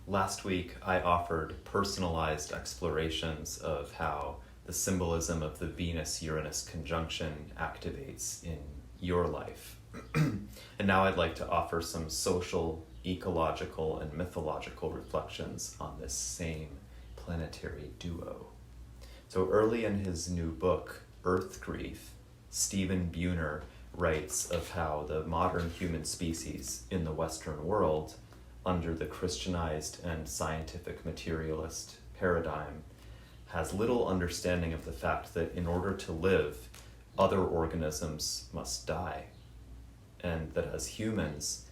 Last week, I offered personalized explorations of how the symbolism of the Venus-Uranus conjunction activates in your life. And now I'd like to offer some social, ecological, and mythological reflections on this same planetary duo. So early in his new book, Earth Grief, Stephen Buhner writes of how the modern human species in the Western world, under the Christianized and scientific materialist paradigm, has little understanding of the fact that in order to live, other organisms must die, and that as humans,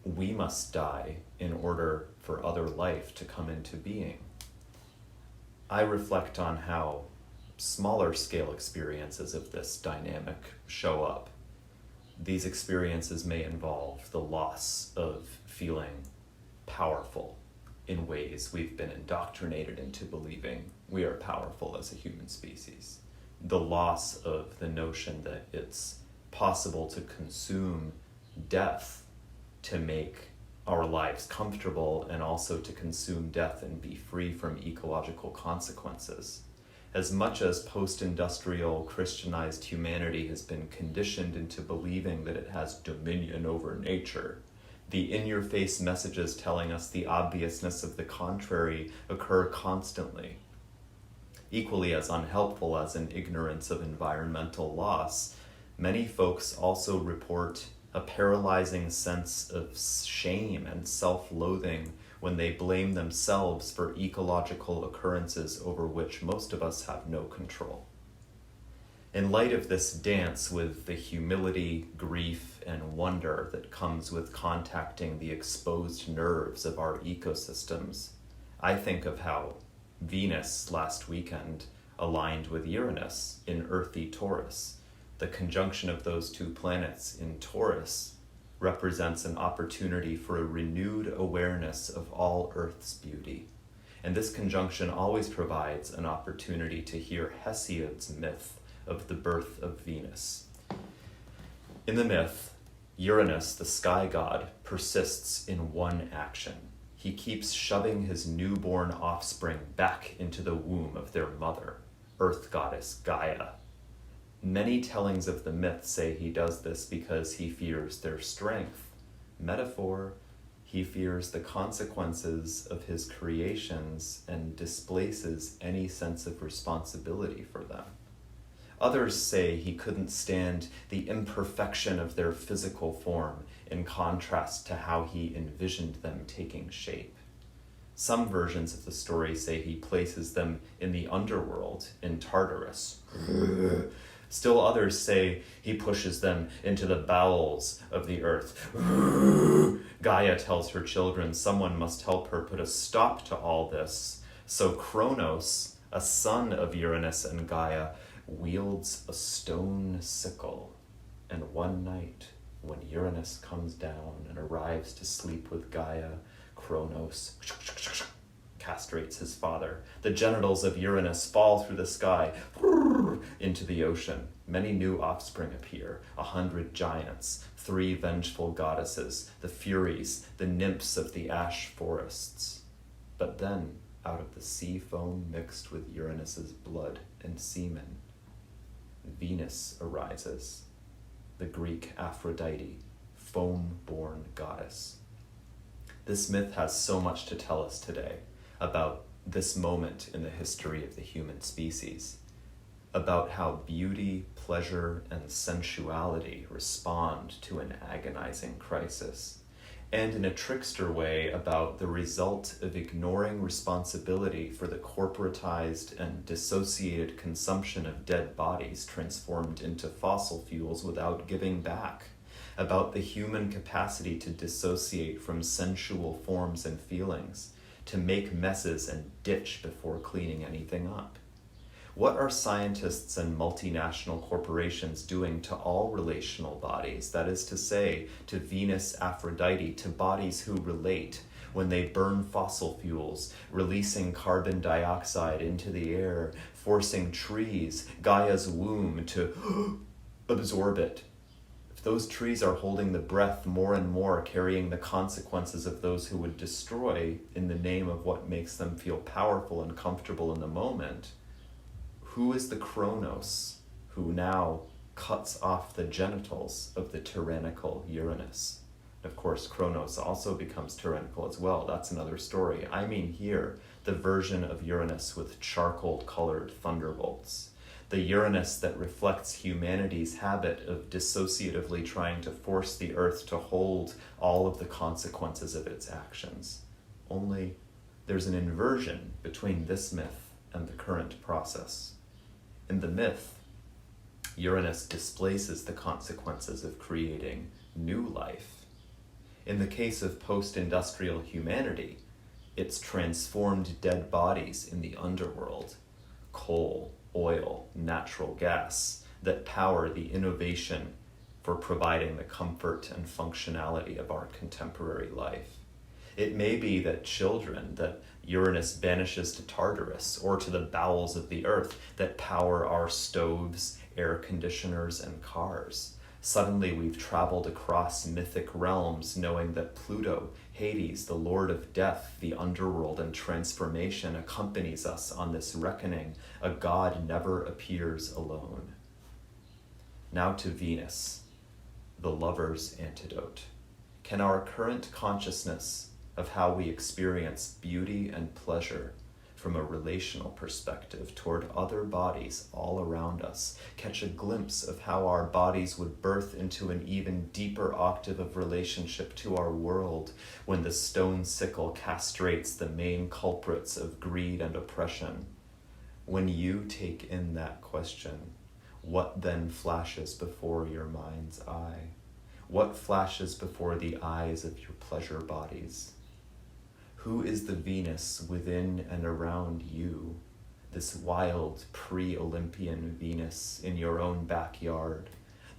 we must die in order for other life to come into being. I reflect on how smaller scale experiences of this dynamic show up. These experiences may involve the loss of feeling powerful in ways we've been indoctrinated into believing we are powerful as a human species. The loss of the notion that it's possible to consume death to make our lives comfortable, and also to consume death and be free from ecological consequences. As much as post-industrial Christianized humanity has been conditioned into believing that it has dominion over nature, the in-your-face messages telling us the obviousness of the contrary occur constantly. Equally as unhelpful as an ignorance of environmental loss, many folks also report a paralyzing sense of shame and self-loathing when they blame themselves for ecological occurrences over which most of us have no control. In light of this dance with the humility, grief, and wonder that comes with contacting the exposed nerves of our ecosystems, I think of how Venus last weekend aligned with Uranus in earthy Taurus. The conjunction of those two planets in Taurus represents an opportunity for a renewed awareness of all Earth's beauty. And this conjunction always provides an opportunity to hear Hesiod's myth of the birth of Venus. In the myth, Uranus, the sky god, persists in one action. He keeps shoving his newborn offspring back into the womb of their mother, Earth goddess Gaia. Many tellings of the myth say he does this because he fears their strength. Metaphor, he fears the consequences of his creations and displaces any sense of responsibility for them. Others say he couldn't stand the imperfection of their physical form in contrast to how he envisioned them taking shape. Some versions of the story say he places them in the underworld in Tartarus. Still others say he pushes them into the bowels of the earth. Gaia tells her children someone must help her put a stop to all this. So Kronos, a son of Uranus and Gaia, wields a stone sickle. And one night, when Uranus comes down and arrives to sleep with Gaia, Kronos castrates his father. The genitals of Uranus fall through the sky into the ocean. Many new offspring appear, 100 giants, 3 vengeful goddesses, the Furies, the nymphs of the ash forests. But then, out of the sea foam mixed with Uranus's blood and semen, Venus arises, the Greek Aphrodite, foam-born goddess. This myth has so much to tell us today about this moment in the history of the human species, about how beauty, pleasure, and sensuality respond to an agonizing crisis, and in a trickster way about the result of ignoring responsibility for the corporatized and dissociated consumption of dead bodies transformed into fossil fuels without giving back, about the human capacity to dissociate from sensual forms and feelings, to make messes and ditch before cleaning anything up. What are scientists and multinational corporations doing to all relational bodies, that is to say, to Venus, Aphrodite, to bodies who relate, when they burn fossil fuels, releasing carbon dioxide into the air, forcing trees, Gaia's womb, to absorb it, if those trees are holding the breath more and more, carrying the consequences of those who would destroy in the name of what makes them feel powerful and comfortable in the moment, who is the Kronos who now cuts off the genitals of the tyrannical Uranus? Of course, Kronos also becomes tyrannical as well. That's another story. I mean here, the version of Uranus with charcoal-colored thunderbolts. The Uranus that reflects humanity's habit of dissociatively trying to force the earth to hold all of the consequences of its actions. Only there's an inversion between this myth and the current process. In the myth, Uranus displaces the consequences of creating new life. In the case of post-industrial humanity, it's transformed dead bodies in the underworld, coal, oil, natural gas, that power the innovation for providing the comfort and functionality of our contemporary life. It may be that children that Uranus banishes to Tartarus or to the bowels of the earth that power our stoves, air conditioners, and cars. Suddenly we've traveled across mythic realms knowing that Pluto, Hades, the Lord of Death, the underworld, and transformation accompanies us on this reckoning. A god never appears alone. Now to Venus, the lover's antidote. Can our current consciousness of how we experience beauty and pleasure from a relational perspective toward other bodies all around us catch a glimpse of how our bodies would birth into an even deeper octave of relationship to our world when the stone sickle castrates the main culprits of greed and oppression? When you take in that question, what then flashes before your mind's eye? What flashes before the eyes of your pleasure bodies? Who is the Venus within and around you, this wild pre-Olympian Venus in your own backyard,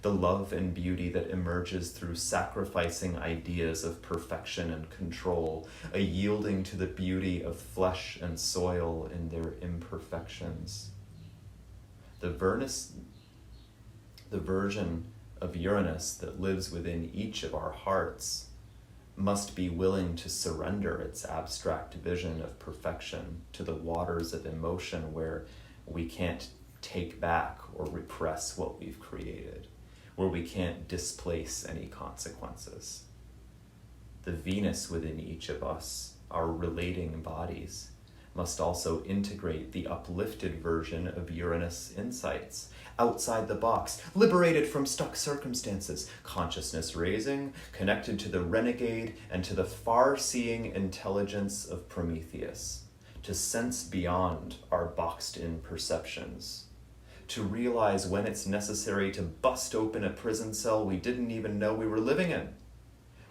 the love and beauty that emerges through sacrificing ideas of perfection and control, a yielding to the beauty of flesh and soil in their imperfections? The version of Uranus that lives within each of our hearts must be willing to surrender its abstract vision of perfection to the waters of emotion where we can't take back or repress what we've created, where we can't displace any consequences. The Venus within each of us, our relating bodies, must also integrate the uplifted version of Uranus insights, outside the box, liberated from stuck circumstances, consciousness raising, connected to the renegade and to the far-seeing intelligence of Prometheus, to sense beyond our boxed-in perceptions, to realize when it's necessary to bust open a prison cell we didn't even know we were living in,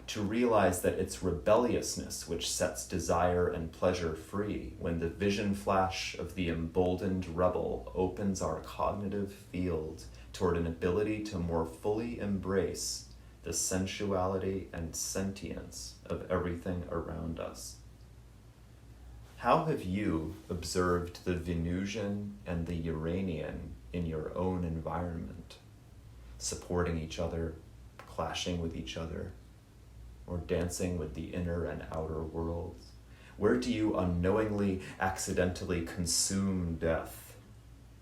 to realize that it's rebelliousness which sets desire and pleasure free when the vision flash of the emboldened rebel opens our cognitive field toward an ability to more fully embrace the sensuality and sentience of everything around us. How have you observed the Venusian and the Uranian in your own environment, supporting each other, clashing with each other, or dancing with the inner and outer worlds? Where do you unknowingly, accidentally consume death?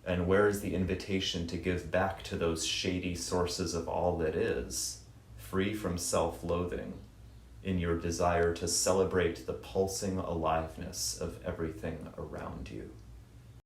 And where is the invitation to give back to those shady sources of all that is, free from self-loathing, in your desire to celebrate the pulsing aliveness of everything around you?